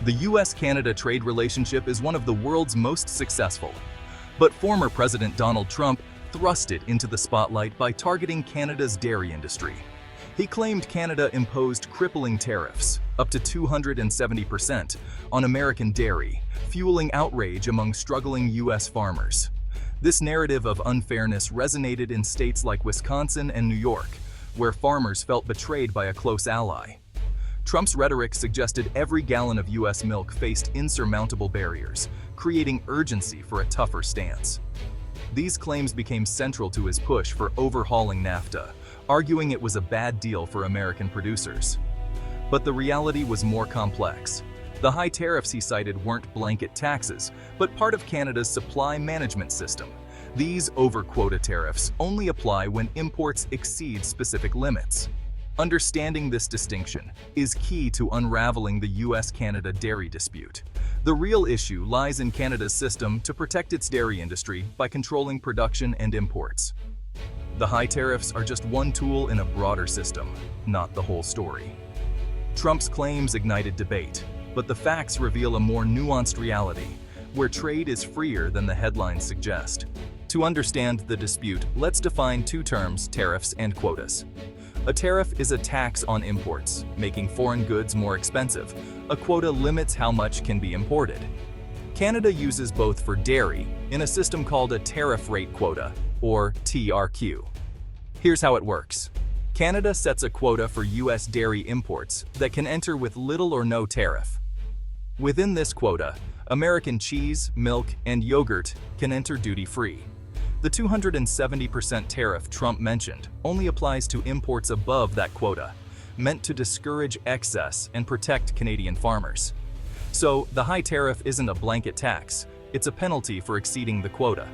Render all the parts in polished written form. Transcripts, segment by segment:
The U.S. Canada trade relationship is one of the world's most successful. But former President Donald Trump thrust it into the spotlight by targeting Canada's dairy industry. He claimed Canada imposed crippling tariffs, up to 270%, on American dairy, fueling outrage among struggling U.S. farmers. This narrative of unfairness resonated in states like Wisconsin and New York, where farmers felt betrayed by a close ally. Trump's rhetoric suggested every gallon of U.S. milk faced insurmountable barriers, creating urgency for a tougher stance. These claims became central to his push for overhauling NAFTA, arguing it was a bad deal for American producers. But the reality was more complex. The high tariffs he cited weren't blanket taxes, but part of Canada's supply management system. These over-quota tariffs only apply when imports exceed specific limits. Understanding this distinction is key to unraveling the U.S.-Canada dairy dispute. The real issue lies in Canada's system to protect its dairy industry by controlling production and imports. The high tariffs are just one tool in a broader system, not the whole story. Trump's claims ignited debate, but the facts reveal a more nuanced reality, where trade is freer than the headlines suggest. To understand the dispute, let's define two terms: tariffs and quotas. A tariff is a tax on imports, making foreign goods more expensive. A quota limits how much can be imported. Canada uses both for dairy in a system called a tariff rate quota, or TRQ. Here's how it works. Canada sets a quota for U.S. dairy imports that can enter with little or no tariff. Within this quota, American cheese, milk, and yogurt can enter duty-free. The 270% tariff Trump mentioned only applies to imports above that quota, meant to discourage excess and protect Canadian farmers. So, the high tariff isn't a blanket tax, it's a penalty for exceeding the quota.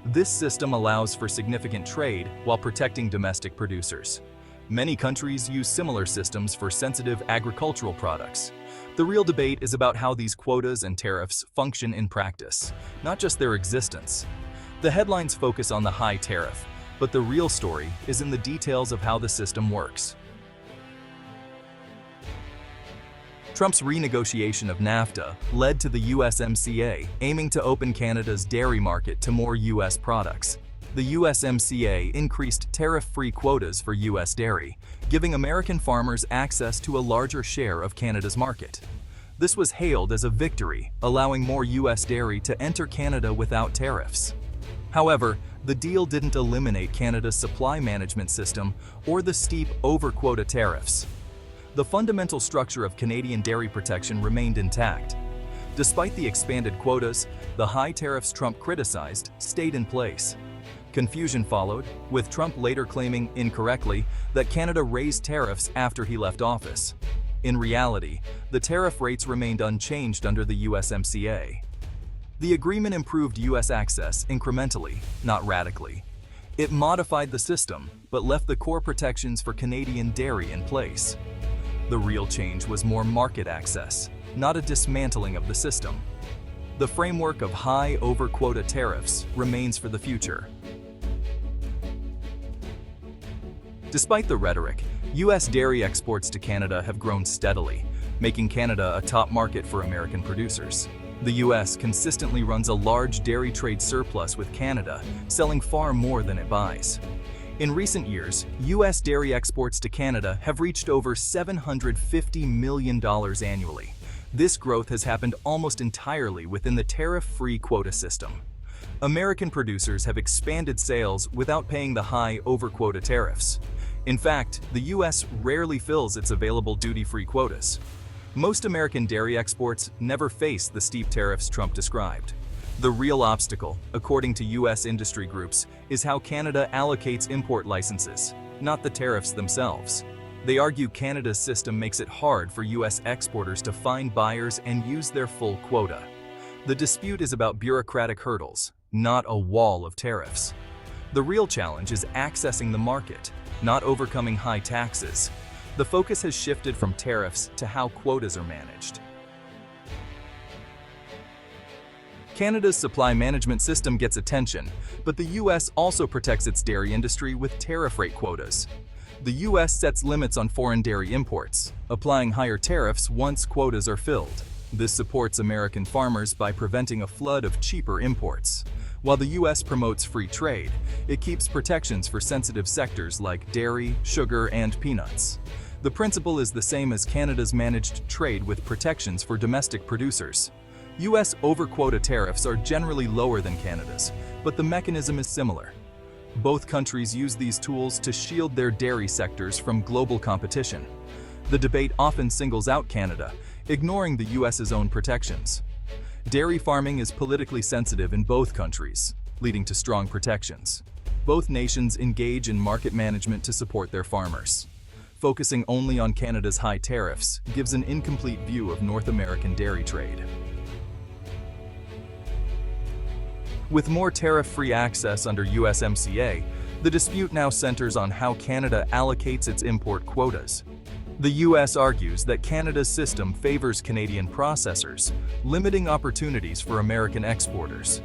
This system allows for significant trade while protecting domestic producers. Many countries use similar systems for sensitive agricultural products. The real debate is about how these quotas and tariffs function in practice, not just their existence. The headlines focus on the high tariff, but the real story is in the details of how the system works. Trump's renegotiation of NAFTA led to the USMCA aiming to open Canada's dairy market to more U.S. products. The USMCA increased tariff-free quotas for U.S. dairy, giving American farmers access to a larger share of Canada's market. This was hailed as a victory, allowing more U.S. dairy to enter Canada without tariffs. However, the deal didn't eliminate Canada's supply management system or the steep over-quota tariffs. The fundamental structure of Canadian dairy protection remained intact. Despite the expanded quotas, the high tariffs Trump criticized stayed in place. Confusion followed, with Trump later claiming incorrectly that Canada raised tariffs after he left office. In reality, the tariff rates remained unchanged under the USMCA. The agreement improved U.S. access incrementally, not radically. It modified the system, but left the core protections for Canadian dairy in place. The real change was more market access, not a dismantling of the system. The framework of high over-quota tariffs remains for the future. Despite the rhetoric, U.S. dairy exports to Canada have grown steadily, making Canada a top market for American producers. The U.S. consistently runs a large dairy trade surplus with Canada, selling far more than it buys. In recent years, U.S. dairy exports to Canada have reached over $750 million annually. This growth has happened almost entirely within the tariff-free quota system. American producers have expanded sales without paying the high over-quota tariffs. In fact, the U.S. rarely fills its available duty-free quotas. Most American dairy exports never face the steep tariffs Trump described. The real obstacle, according to U.S. industry groups, is how Canada allocates import licenses, not the tariffs themselves. They argue Canada's system makes it hard for U.S. exporters to find buyers and use their full quota. The dispute is about bureaucratic hurdles, not a wall of tariffs. The real challenge is accessing the market, not overcoming high taxes. The focus has shifted from tariffs to how quotas are managed. Canada's supply management system gets attention, but the U.S. also protects its dairy industry with tariff rate quotas. The U.S. sets limits on foreign dairy imports, applying higher tariffs once quotas are filled. This supports American farmers by preventing a flood of cheaper imports. While the U.S. promotes free trade, it keeps protections for sensitive sectors like dairy, sugar, and peanuts. The principle is the same as Canada's managed trade with protections for domestic producers. U.S. over-quota tariffs are generally lower than Canada's, but the mechanism is similar. Both countries use these tools to shield their dairy sectors from global competition. The debate often singles out Canada, ignoring the U.S.'s own protections. Dairy farming is politically sensitive in both countries, leading to strong protections. Both nations engage in market management to support their farmers. Focusing only on Canada's high tariffs gives an incomplete view of North American dairy trade. With more tariff-free access under USMCA, the dispute now centers on how Canada allocates its import quotas. The U.S. argues that Canada's system favors Canadian processors, limiting opportunities for American exporters.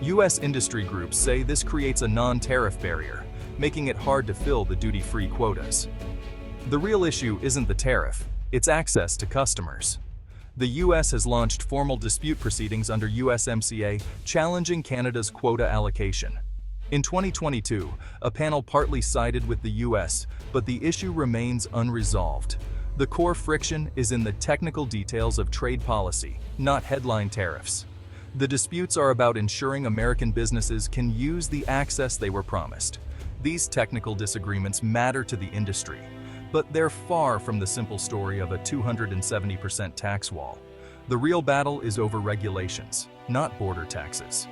U.S. industry groups say this creates a non-tariff barrier, making it hard to fill the duty-free quotas. The real issue isn't the tariff, it's access to customers. The U.S. has launched formal dispute proceedings under USMCA, challenging Canada's quota allocation. In 2022, a panel partly sided with the U.S., but the issue remains unresolved. The core friction is in the technical details of trade policy, not headline tariffs. The disputes are about ensuring American businesses can use the access they were promised. These technical disagreements matter to the industry, but they're far from the simple story of a 270% tax wall. The real battle is over regulations, not border taxes.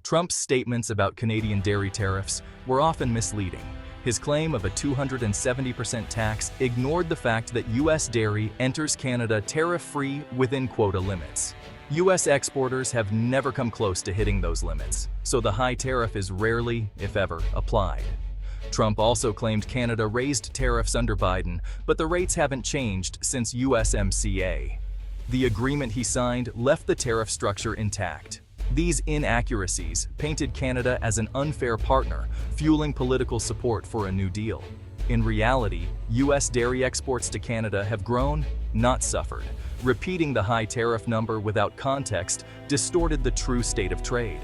Trump's statements about Canadian dairy tariffs were often misleading. His claim of a 270% tax ignored the fact that U.S. dairy enters Canada tariff-free within quota limits. U.S. exporters have never come close to hitting those limits, so the high tariff is rarely, if ever, applied. Trump also claimed Canada raised tariffs under Biden, but the rates haven't changed since USMCA. The agreement he signed left the tariff structure intact. These inaccuracies painted Canada as an unfair partner, fueling political support for a new deal. In reality, U.S. dairy exports to Canada have grown, not suffered. Repeating the high tariff number without context distorted the true state of trade.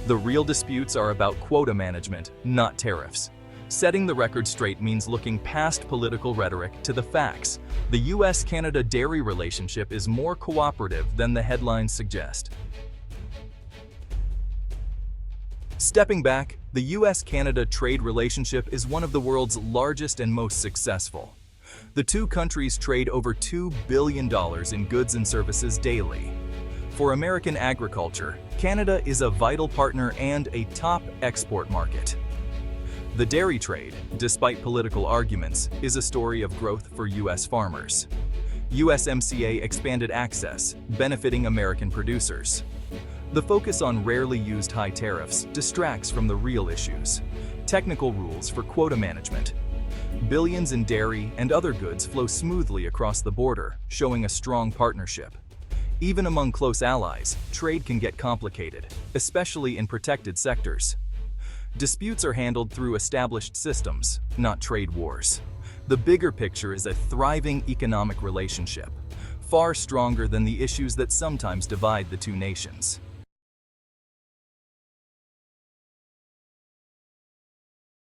The real disputes are about quota management, not tariffs. Setting the record straight means looking past political rhetoric to the facts. The U.S. Canada dairy relationship is more cooperative than the headlines suggest. Stepping back, the U.S. Canada trade relationship is one of the world's largest and most successful. The two countries trade over $2 billion in goods and services daily. For American agriculture, Canada is a vital partner and a top export market. The dairy trade, despite political arguments, is a story of growth for U.S. farmers. USMCA expanded access, benefiting American producers. The focus on rarely used high tariffs distracts from the real issues: technical rules for quota management. Billions in dairy and other goods flow smoothly across the border, showing a strong partnership. Even among close allies, trade can get complicated, especially in protected sectors. Disputes are handled through established systems, not trade wars. The bigger picture is a thriving economic relationship, far stronger than the issues that sometimes divide the two nations.